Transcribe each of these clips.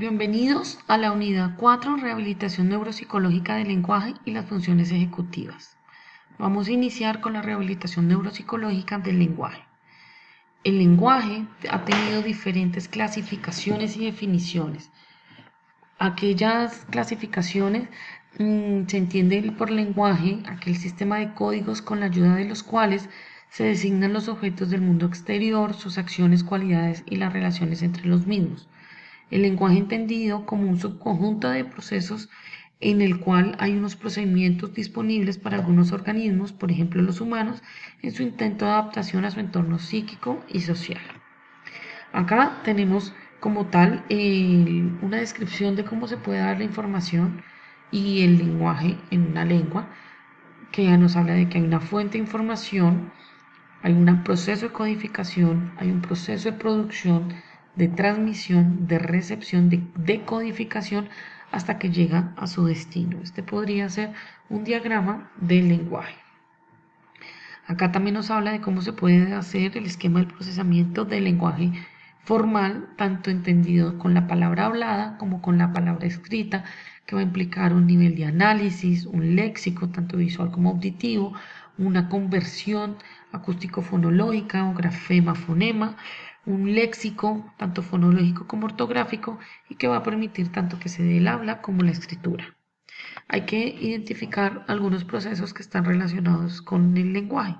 Bienvenidos a la unidad 4, Rehabilitación Neuropsicológica del Lenguaje y las Funciones Ejecutivas. Vamos a iniciar con la rehabilitación neuropsicológica del lenguaje. El lenguaje ha tenido diferentes clasificaciones y definiciones. Aquellas clasificaciones se entiende por lenguaje aquel sistema de códigos con la ayuda de los cuales se designan los objetos del mundo exterior, sus acciones, cualidades y las relaciones entre los mismos. El lenguaje entendido como un subconjunto de procesos en el cual hay unos procedimientos disponibles para algunos organismos, por ejemplo los humanos, en su intento de adaptación a su entorno psíquico y social. Acá tenemos como tal una descripción de cómo se puede dar la información y el lenguaje en una lengua, que ya nos habla de que hay una fuente de información, hay un proceso de codificación, hay un proceso de producción, de transmisión, de recepción, de decodificación, hasta que llega a su destino. Este podría ser un diagrama del lenguaje. Acá también nos habla de cómo se puede hacer el esquema del procesamiento del lenguaje formal, tanto entendido con la palabra hablada como con la palabra escrita, que va a implicar un nivel de análisis, un léxico, tanto visual como auditivo, una conversión acústico-fonológica o grafema-fonema, un léxico, tanto fonológico como ortográfico, y que va a permitir tanto que se dé el habla como la escritura. Hay que identificar algunos procesos que están relacionados con el lenguaje.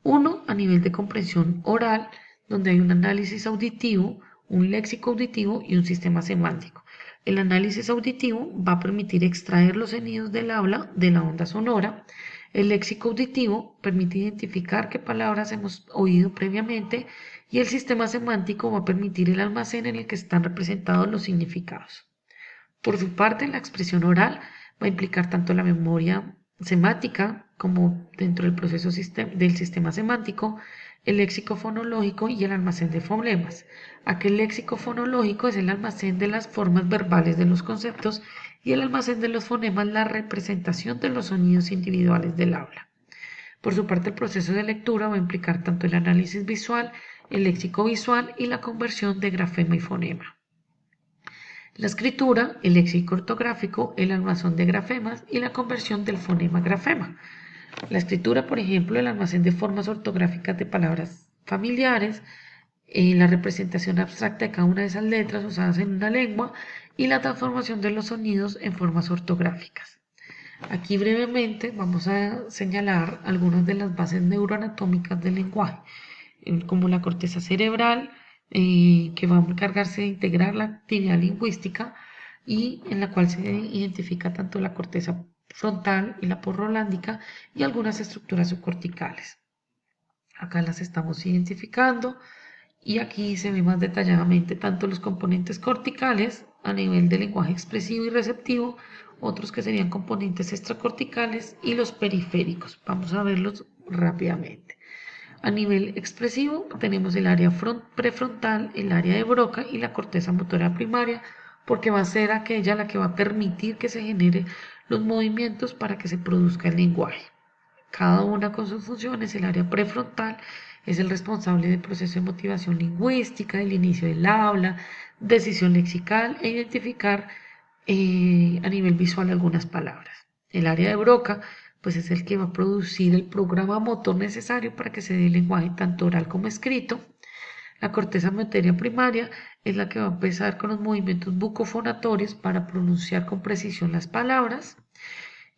Uno, a nivel de comprensión oral, donde hay un análisis auditivo, un léxico auditivo y un sistema semántico. El análisis auditivo va a permitir extraer los sonidos del habla de la onda sonora. El léxico auditivo permite identificar qué palabras hemos oído previamente y el sistema semántico va a permitir el almacén en el que están representados los significados. Por su parte, la expresión oral va a implicar tanto la memoria semántica como dentro del proceso del sistema semántico, el léxico fonológico y el almacén de fonemas. Aquel léxico fonológico es el almacén de las formas verbales de los conceptos y el almacén de los fonemas la representación de los sonidos individuales del habla. Por su parte, el proceso de lectura va a implicar tanto el análisis visual, el léxico visual y la conversión de grafema y fonema. La escritura, el léxico ortográfico, el almacén de grafemas y la conversión del fonema grafema. La escritura, por ejemplo, el almacén de formas ortográficas de palabras familiares, la representación abstracta de cada una de esas letras usadas en una lengua y la transformación de los sonidos en formas ortográficas. Aquí brevemente vamos a señalar algunas de las bases neuroanatómicas del lenguaje, como la corteza cerebral, que va a encargarse de integrar la actividad lingüística y en la cual se identifica tanto la corteza frontal y la porrolándica y algunas estructuras subcorticales. Acá las estamos identificando y aquí se ve más detalladamente tanto los componentes corticales a nivel de lenguaje expresivo y receptivo, otros que serían componentes extracorticales y los periféricos. Vamos a verlos rápidamente. A nivel expresivo tenemos el área prefrontal, el área de Broca y la corteza motora primaria, porque va a ser aquella la que va a permitir que se generen los movimientos para que se produzca el lenguaje. Cada una con sus funciones. El área prefrontal es el responsable del proceso de motivación lingüística, del inicio del habla, decisión lexical e identificar a nivel visual algunas palabras. El área de Broca pues es el que va a producir el programa motor necesario para que se dé el lenguaje tanto oral como escrito. La corteza motora primaria es la que va a empezar con los movimientos bucofonatorios para pronunciar con precisión las palabras.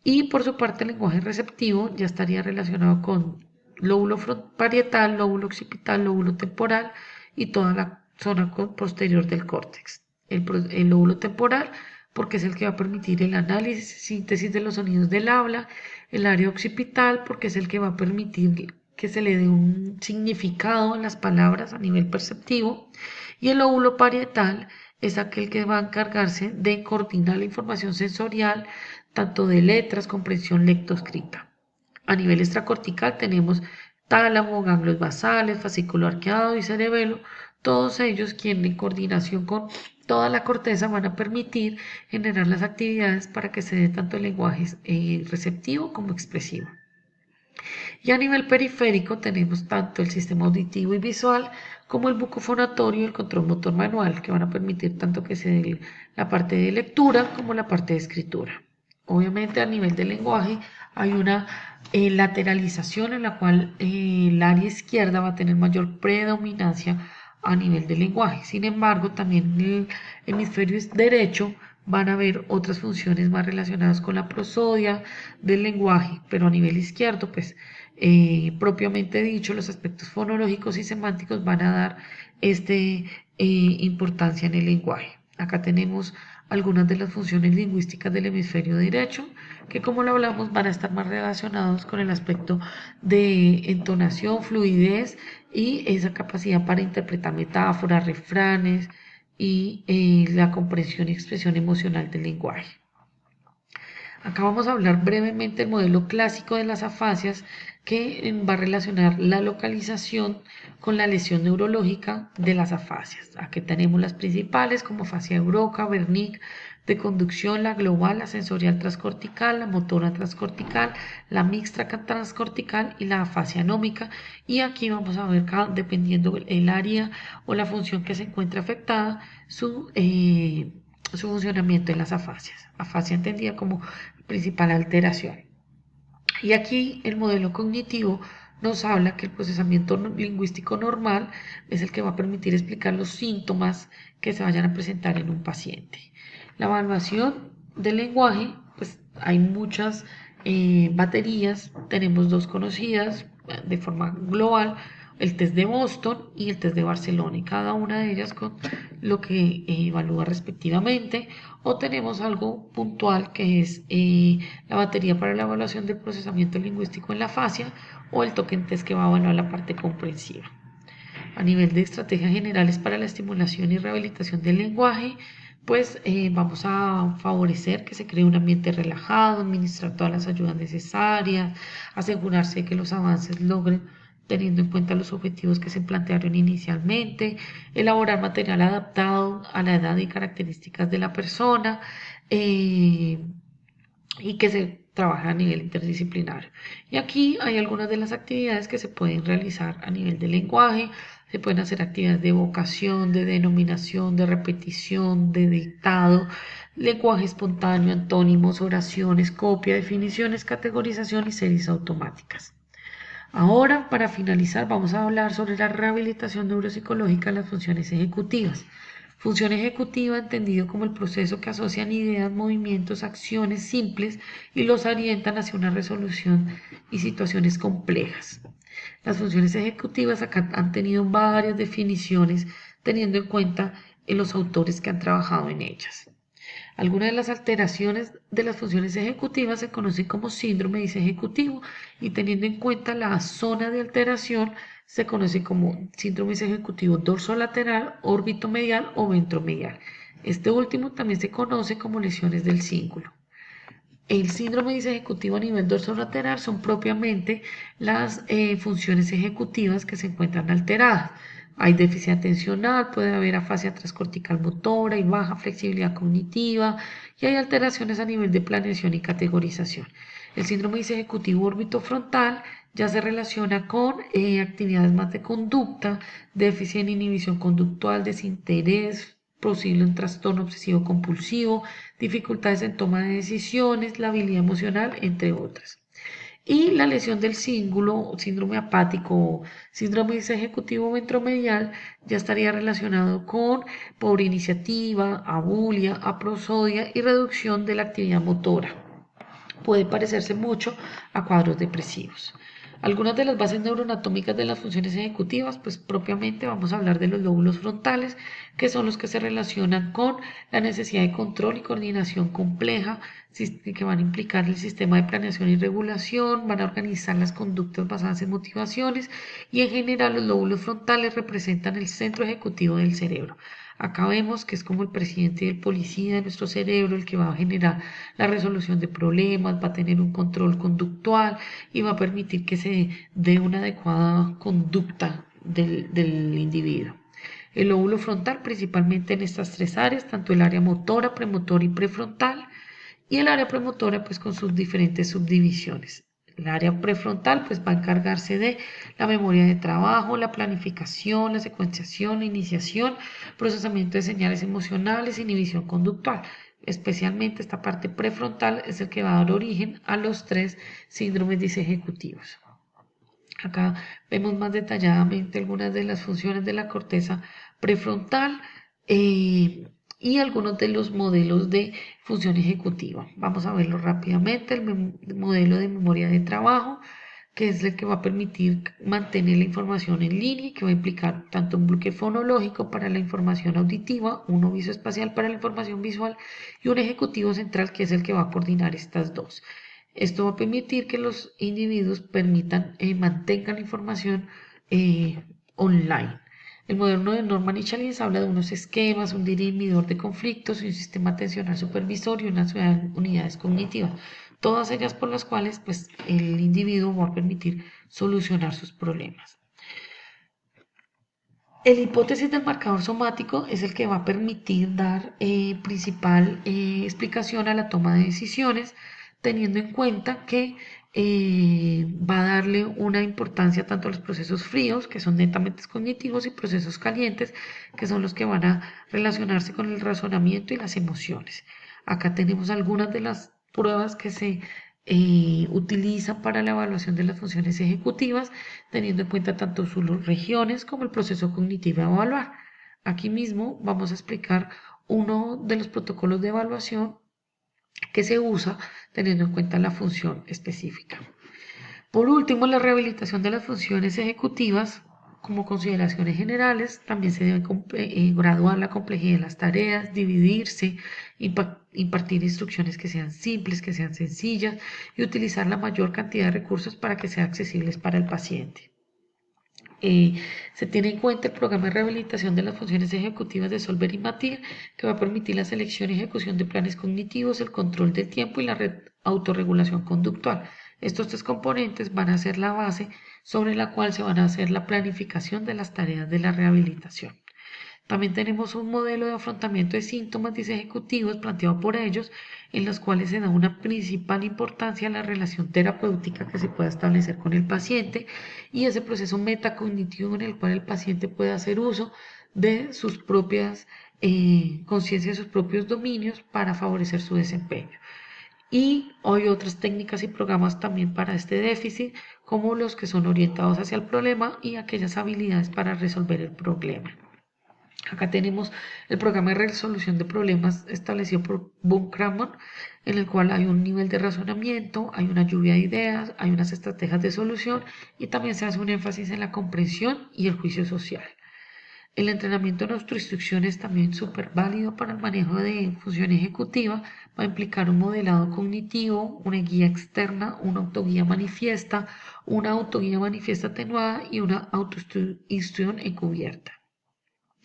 Y por su parte el lenguaje receptivo ya estaría relacionado con lóbulo parietal, lóbulo occipital, lóbulo temporal y toda la zona posterior del córtex. El lóbulo temporal porque es el que va a permitir el análisis, síntesis de los sonidos del habla, el área occipital porque es el que va a permitir que se le dé un significado a las palabras a nivel perceptivo, y el lóbulo parietal es aquel que va a encargarse de coordinar la información sensorial, tanto de letras, comprensión lectoescrita. A nivel extracortical tenemos tálamo, ganglios basales, fascículo arqueado y cerebelo, todos ellos quienes en coordinación con toda la corteza van a permitir generar las actividades para que se dé tanto el lenguaje receptivo como expresivo. Y a nivel periférico tenemos tanto el sistema auditivo y visual como el bucofonatorio y el control motor manual, que van a permitir tanto que se dé la parte de lectura como la parte de escritura. Obviamente a nivel del lenguaje hay una lateralización en la cual el área izquierda va a tener mayor predominancia a nivel del lenguaje. Sin embargo, también el hemisferio derecho van a haber otras funciones más relacionadas con la prosodia del lenguaje, pero a nivel izquierdo, pues propiamente dicho, los aspectos fonológicos y semánticos van a dar importancia en el lenguaje. Acá tenemos algunas de las funciones lingüísticas del hemisferio derecho, que como lo hablamos van a estar más relacionados con el aspecto de entonación, fluidez y esa capacidad para interpretar metáforas, refranes y la comprensión y expresión emocional del lenguaje. Acá vamos a hablar brevemente del modelo clásico de las afasias que va a relacionar la localización con la lesión neurológica de las afasias. Aquí tenemos las principales como afasia de Broca, Wernicke, de conducción, la global, la sensorial transcortical, la motora transcortical, la mixta transcortical y la afasia anómica. Y aquí vamos a ver, dependiendo el área o la función que se encuentre afectada, su funcionamiento en las afasias. Afasia entendida como principal alteración. Y aquí el modelo cognitivo nos habla que el procesamiento lingüístico normal es el que va a permitir explicar los síntomas que se vayan a presentar en un paciente. La evaluación del lenguaje, pues hay muchas baterías, tenemos dos conocidas de forma global, el test de Boston y el test de Barcelona, y cada una de ellas con lo que evalúa respectivamente. O tenemos algo puntual que es la batería para la evaluación del procesamiento lingüístico en la fascia o el token test que va a evaluar la parte comprensiva. A nivel de estrategias generales para la estimulación y rehabilitación del lenguaje, pues vamos a favorecer que se cree un ambiente relajado, administrar todas las ayudas necesarias, asegurarse de que los avances logren teniendo en cuenta los objetivos que se plantearon inicialmente, elaborar material adaptado a la edad y características de la persona y que se trabaja a nivel interdisciplinario. Y aquí hay algunas de las actividades que se pueden realizar a nivel de lenguaje. Se pueden hacer actividades de evocación, de denominación, de repetición, de dictado, lenguaje espontáneo, antónimos, oraciones, copia, definiciones, categorización y series automáticas. Ahora, para finalizar, vamos a hablar sobre la rehabilitación neuropsicológica de las funciones ejecutivas. Función ejecutiva entendido como el proceso que asocian ideas, movimientos, acciones simples y los orientan hacia una resolución y situaciones complejas. Las funciones ejecutivas acá han tenido varias definiciones teniendo en cuenta los autores que han trabajado en ellas. Algunas de las alteraciones de las funciones ejecutivas se conocen como síndrome disejecutivo y teniendo en cuenta la zona de alteración se conoce como síndrome disejecutivo dorsolateral, orbitomedial o ventromedial. Este último también se conoce como lesiones del cíngulo. El síndrome disejecutivo a nivel dorsolateral son propiamente las funciones ejecutivas que se encuentran alteradas. Hay déficit atencional, puede haber afasia transcortical motora y baja flexibilidad cognitiva y hay alteraciones a nivel de planeación y categorización. El síndrome disejecutivo orbitofrontal ya se relaciona con actividades más de conducta, déficit en inhibición conductual, desinterés, posible un trastorno obsesivo compulsivo, dificultades en toma de decisiones, la habilidad emocional, entre otras. Y la lesión del cíngulo, síndrome apático, síndrome ejecutivo ventromedial, ya estaría relacionado con pobre iniciativa, abulia, aprosodia y reducción de la actividad motora. Puede parecerse mucho a cuadros depresivos. Algunas de las bases neuroanatómicas de las funciones ejecutivas, pues propiamente vamos a hablar de los lóbulos frontales, que son los que se relacionan con la necesidad de control y coordinación compleja, que van a implicar el sistema de planeación y regulación, van a organizar las conductas basadas en motivaciones y en general los lóbulos frontales representan el centro ejecutivo del cerebro. Acá vemos que es como el presidente y el policía de nuestro cerebro el que va a generar la resolución de problemas, va a tener un control conductual y va a permitir que se dé una adecuada conducta del individuo. El lóbulo frontal, principalmente en estas tres áreas, tanto el área motora, premotora y prefrontal, y el área premotora pues con sus diferentes subdivisiones. El área prefrontal pues va a encargarse de la memoria de trabajo, la planificación, la secuenciación, la iniciación, procesamiento de señales emocionales, inhibición conductual. Especialmente esta parte prefrontal es el que va a dar origen a los 3 síndromes disejecutivos. Acá vemos más detalladamente algunas de las funciones de la corteza prefrontal y algunos de los modelos de función ejecutiva. Vamos a verlo rápidamente. El modelo de memoria de trabajo, que es el que va a permitir mantener la información en línea y que va a implicar tanto un bloque fonológico para la información auditiva, uno visoespacial para la información visual y un ejecutivo central que es el que va a coordinar estas dos. Esto va a permitir que los individuos mantengan la información online. El modelo de Norman y Chalice habla de unos esquemas, un dirimidor de conflictos y un sistema atencional supervisorio y unas unidades cognitivas, todas ellas por las cuales pues, el individuo va a permitir solucionar sus problemas. El hipótesis del marcador somático es el que va a permitir dar principal explicación a la toma de decisiones, teniendo en cuenta que va a darle una importancia tanto a los procesos fríos, que son netamente cognitivos, y procesos calientes, que son los que van a relacionarse con el razonamiento y las emociones. Acá tenemos algunas de las pruebas que se utilizan para la evaluación de las funciones ejecutivas, teniendo en cuenta tanto sus regiones como el proceso cognitivo a evaluar. Aquí mismo vamos a explicar uno de los protocolos de evaluación que se usa teniendo en cuenta la función específica. Por último, la rehabilitación de las funciones ejecutivas. Como consideraciones generales, también se debe graduar la complejidad de las tareas, dividirse, impartir instrucciones que sean simples, que sean sencillas y utilizar la mayor cantidad de recursos para que sean accesibles para el paciente. Se tiene en cuenta el programa de rehabilitación de las funciones ejecutivas de Solver y Matir, que va a permitir la selección y ejecución de planes cognitivos, el control del tiempo y la autorregulación conductual. Estos 3 componentes van a ser la base sobre la cual se van a hacer la planificación de las tareas de la rehabilitación. También tenemos un modelo de afrontamiento de síntomas disejecutivos planteado por ellos, en los cuales se da una principal importancia a la relación terapéutica que se pueda establecer con el paciente y ese proceso metacognitivo en el cual el paciente puede hacer uso de sus propias conciencias, de sus propios dominios para favorecer su desempeño. Y hay otras técnicas y programas también para este déficit, como los que son orientados hacia el problema y aquellas habilidades para resolver el problema. Acá tenemos el programa de resolución de problemas establecido por von Kramon, en el cual hay un nivel de razonamiento, hay una lluvia de ideas, hay unas estrategias de solución y también se hace un énfasis en la comprensión y el juicio social. El entrenamiento en autoinstrucción es también súper válido para el manejo de función ejecutiva. Va a implicar un modelado cognitivo, una guía externa, una autoguía manifiesta atenuada y una autoinstrucción encubierta.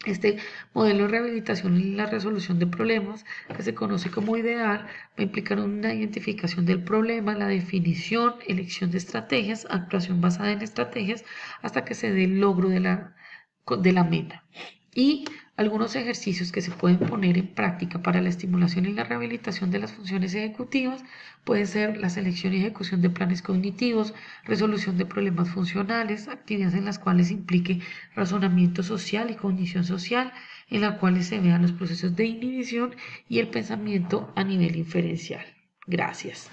Este modelo de rehabilitación y la resolución de problemas, que se conoce como ideal, va a implicar una identificación del problema, la definición, elección de estrategias, actuación basada en estrategias, hasta que se dé el logro de la meta. Y algunos ejercicios que se pueden poner en práctica para la estimulación y la rehabilitación de las funciones ejecutivas pueden ser la selección y ejecución de planes cognitivos, resolución de problemas funcionales, actividades en las cuales implique razonamiento social y cognición social, en las cuales se vean los procesos de inhibición y el pensamiento a nivel inferencial. Gracias.